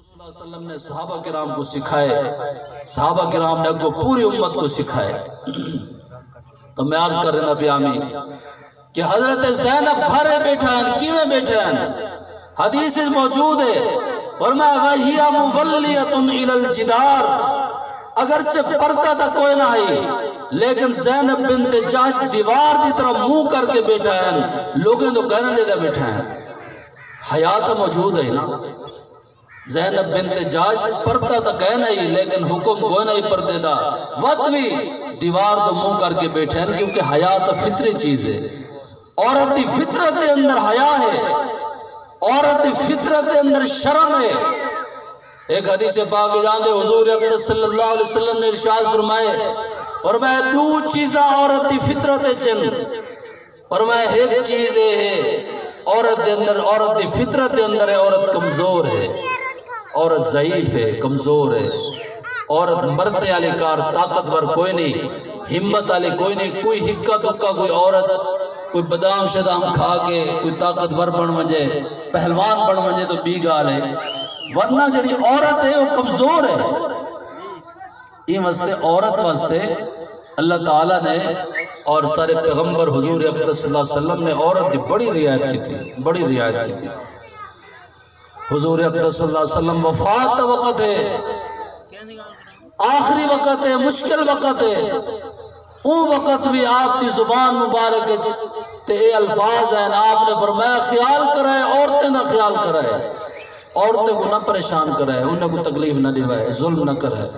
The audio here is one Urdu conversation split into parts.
صلی اللہ علیہ وسلم نے صحابہ کرام کو سکھائے، صحابہ کرام نے اگو پوری امت کو سکھائے۔ تو میں عرض کر رہا پیامی کہ حضرت زینب گھرے بیٹھا ہیں، کیویں بیٹھا ہیں؟ حدیث موجود ہے، فرمایا وَهِيَ مُوَلِّيَةٌ إِلَى الْجِدَارِ، اگرچہ پردہ تھا کوئی نہ آئی لیکن زینب بنت جاش دیوار دی طرح منہ کر کے بیٹھا ہے، لوگوں تو کہنے لے دے بیٹھا ہے۔ حیات موجود ہے نا، زینب بنت جاش پردہ تا کہنا ہی لیکن حکم کوئی نہیں پردے دا، وقت بھی دیوار تو منہ کر کے بیٹھے ہیں، کیونکہ حیات فطری چیز ہے۔ عورت فطرت اندر حیا ہے، عورت فطرت اندر شرم ہے۔ ایک حدیث پاک جاندے حضور اقدس صلی اللہ علیہ وسلم نے ارشاد فرمائے، فرمایا دو چیزاں عورت فطرت چن، فرمایا ایک چیز ہے عورت دے اندر، عورت دی فطرت دے اندر ہے، عورت کمزور ہے، عورت ضعیف ہے، کمزور ہے۔ عورت مرد علی کار طاقتور کوئی نہیں، ہمت علی کوئی نہیں، کوئی ہکا دکا کوئی عورت کوئی بادام شدام کھا کے کوئی طاقتور بن منجے پہلوان بن منجے تو بی گال ہے، ورنہ جڑی عورت ہے وہ کمزور ہے۔ یہ واسطے عورت واسطے اللہ تعالیٰ نے اور سارے پیغمبر حضور اقدس صلی اللہ علیہ وسلم نے عورت کی بڑی رعایت کی تھی، بڑی رعایت کی تھی۔ حضور اقدس صلی اللہ علیہ وسلم وفات وقت ہے، آخری وقت ہے، مشکل وقت ہے، اون وقت بھی آپ کی زبان مبارک تے اے الفاظ ہیں، آپ نے فرمایا خیال کرائے عورتیں نہ خیال کرائے، عورتیں کو نہ پریشان کرائے، انہیں کو تکلیف نہ دیوائے، ظلم نہ کرائے۔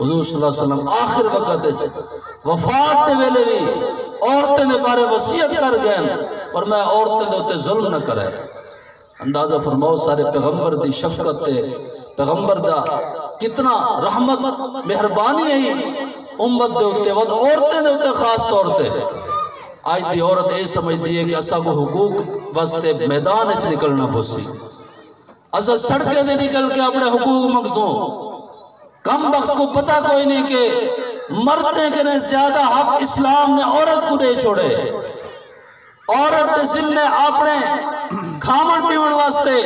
حضور صلی اللہ علیہ وسلم آخر وقت ہے، وفات تے ویلے بھی عورتیں نے بارے وصیت کر گئے، فرمایا عورتیں دے ہوتے ظلم نہ کرائے۔ اندازہ فرماؤ سارے پیغمبر دی شفقت تے پیغمبر دا کتنا رحمت مہربانی ہے امت دے ہوتے وقت عورتیں دے ہوتے خاص طور تے۔ آج دی عورت یہ سمجھ دیئے کہ اسا کو حقوق واسطے میدان اچھ نکلنا بھوسی، اسا سڑکے دے نکل کے اپنے حقوق مقصوں، کم وقت کو پتہ کوئی نہیں کہ مرتے کے نے زیادہ حق اسلام نے عورت کو نہیں چھوڑے۔ عورت دے ذمہ اپنے کھامن پیون واسطے،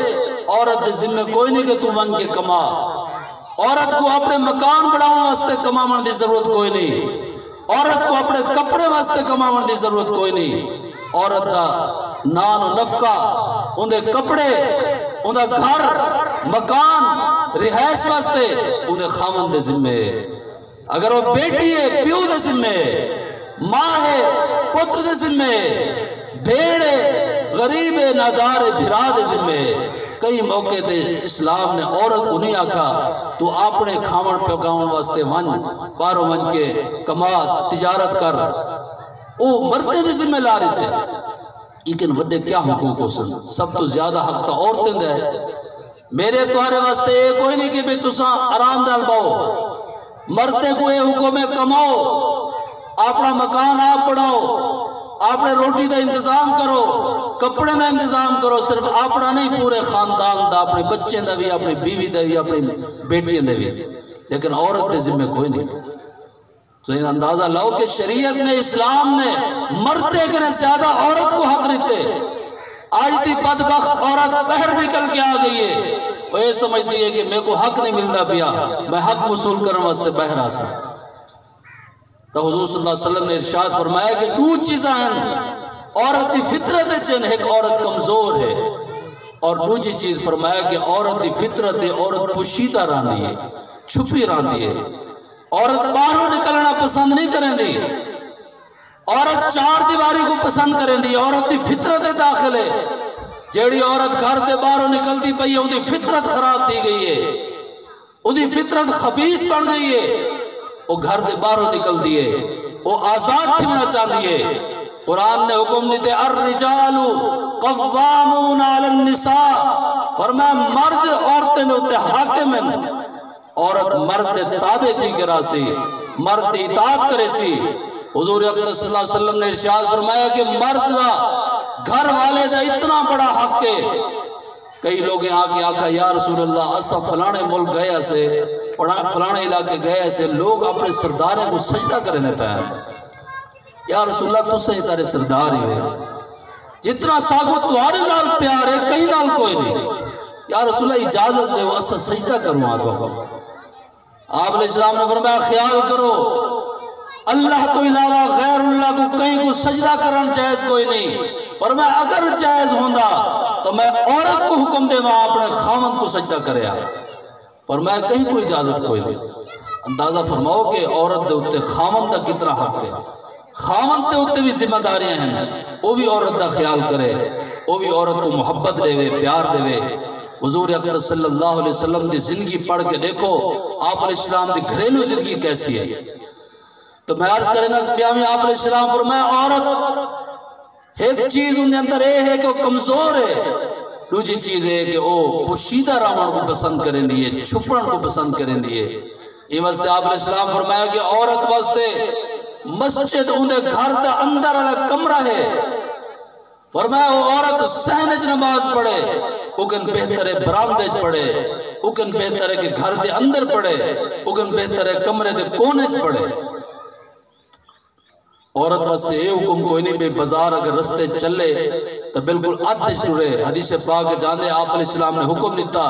عورت دے ذمہ کوئی نہیں کہ تو ونگ کے کما، عورت کو اپنے مکان بڑھاؤں واسطے کماون دی ضرورت کوئی نہیں، عورت کو اپنے کپڑے واسطے کماون دی ضرورت کوئی نہیں۔ عورت دا نان و نفقہ، ان دے کپڑے، ان دا گھر مکان رہائش واسطے ان دے خامن دے ذمہ ہے۔ اگر وہ بیٹی ہے پیو دے ذمہ ہے، ماں ہے پتر دے ذمہ ہے، بھیڑ ہے غریب ہے نادار ہے بھرا دے ذمہ ہے۔ کئی موقع تے اسلام نے عورت کو نہیں آکھا تو اپنے کھاون پکاون واسطے ون بارو ون کے کما تجارت کر، وہ مرتے دے ذمہ لا رہے تھے۔ لیکن وڈے کیا حقوق ہو سن، سب تو زیادہ حق تو عورتیں دے ہے۔ میرے تمہارے واسطے یہ کوئی نہیں کہ بھی تساں آرام دال باؤ، مرتے کو یہ حکم ہے کماؤ، اپنا مکان آپ بڑھاؤ، اپنے روٹی دا انتظام کرو، کپڑے دا انتظام کرو، صرف اپنا نہیں پورے خاندان دا، اپنے بچے دا بھی، اپنی بیوی دا بھی، اپنی بیٹیاں دا بھی، لیکن عورت دے ذمہ کوئی نہیں۔ تو یہ اندازہ لاؤ کہ شریعت نے اسلام نے مرتے کے نے زیادہ عورت کو حق رہتے۔ آج دی بدبخت عورت باہر نکل کے آ گئی ہے، وہ یہ سمجھتی ہے کہ میرے کو حق نہیں ملتا پیا، میں حق وصول کرنے واسطے باہر آ سکتا۔ تو حضور صلی اللہ علیہ وسلم نے ارشاد فرمایا کہ دو چیزاں ہیں عورت دی فطرت چن، ایک عورت کمزور ہے، اور دوسری چیز فرمایا کہ عورت دی فطرت ہے، عورت پوشیدہ راندی ہے، چھپی راندی ہے، عورت باہر نکلنا پسند نہیں کریں دی، عورت چار دیواری کو پسند کریں دی، عورت دی فطرت داخل ہے۔ جیڑی عورت گھر دے باہروں نکلتی پئی ہے ان دی فطرت خراب تھی گئی ہے، ان دی فطرت خبیث بن گئی ہے، وہ گھر دے باہروں نکل دیئے، وہ آزاد تھیونا چاہیے۔ قرآن نے حکم دیتے الرجال قوامون علی النساء، فرمایا مرد عورتیں نے ہوتے حاکم ہیں، عورت مرد تابع تھی کرا سی، مرد اطاعت کرے سی۔ حضور اقدس صلی اللہ علیہ وسلم نے ارشاد فرمایا کہ مرد دا گھر والے دا اتنا بڑا حق ہے۔ کئی لوگ یہاں کے آکھا یا رسول اللہ اسا فلانے ملک گئے ایسے، فلانے علاقے گئے ایسے، لوگ اپنے سرداریں کو سجدہ کرنے پائے۔ یا رسول اللہ تُس سے ہی سارے سردار ہی ہوئے، جتنا ساگو تمہارے نال پیار ہے کہیں نال کوئی نہیں۔ یا رسول اللہ اجازت دے وہ اسا سجدہ کروں آتا ہوں. آپ علیہ السلام نے فرمایا خیال کرو اللہ تو علاوہ غیر اللہ کو کہیں کو سجدہ کرنا جائز کوئی نہیں. فرمایا اگر جائز ہوندا تو میں عورت کو حکم دے وہاں اپنے خامند کو سجدہ کرے. فرمایا کہیں کوئی اجازت کوئی نہیں. اندازہ فرماؤ کہ عورت دے اتے خامند کا کتنا حق ہے. خامند دے اتے بھی ذمہ داریاں ہیں، وہ بھی عورت کا خیال کرے، وہ بھی عورت کو محبت دے پیار دے. حضور اقدس صلی اللہ علیہ وسلم دی زندگی پڑھ کے دیکھو آپ علیہ السلام دی گھریلو زندگی کیسی ہے. تو میں عرض کریں گا پیامی آپ علیہ السلام فرمایا عورت ایک چیز ان کے اندر یہ ہے کہ وہ کمزور ہے، دوسری چیز ہے کہ وہ پوشیدہ رہن کو پسند کریں لیے، چھپن کو پسند کریں لیے. یہ واسطے آپ علیہ السلام فرمایا کہ عورت واسطے مسجد ان کے گھر دا اندر والا کمرہ ہے. فرمایا وہ عورت سہنج نماز پڑھے اگن بہتر ہے برامدے پڑھے، اگن بہتر ہے کہ گھر دے اندر پڑھے، اگن بہتر ہے کمرے دے کونے پڑھے. عورت واسطے یہ حکم کوئی نہیں بے بازار اگر رستے چلے تو بالکل آدھج ٹرے. حدیث پاک جانے آپ علیہ السلام نے حکم دیتا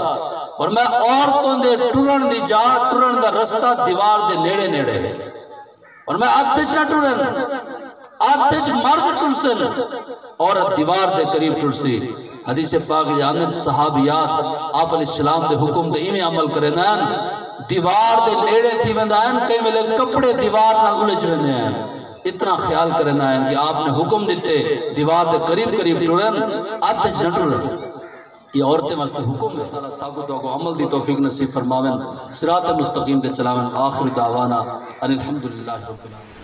اور میں عورتوں دے ٹرن دی جا ٹرن دا رستہ دیوار دے نیڑے نیڑے ہے. اور میں آدھج نہ ٹرن، آدھج مرد ٹرسن عورت دیوار دے قریب ٹرسی. حدیث پاک جانے صحابیات آپ علیہ السلام دے حکم دے ایمیں عمل کریں دائن دیوار دے نیڑے تھی ویندائن کئی ملے کپڑے دیوار نہ الجھ ویندائن. اتنا خیال کرنا ہے کہ آپ نے حکم دیتے دیوار دے قریب قریب ٹرن آتش نہ ٹرن. یہ عورتیں واسطے حکم ہے. اللہ ساکو دعا کو عمل دی توفیق نصیب فرماویں، صراط مستقیم دے چلاویں. آخر دعوانا ان الحمدللہ رب العالمین.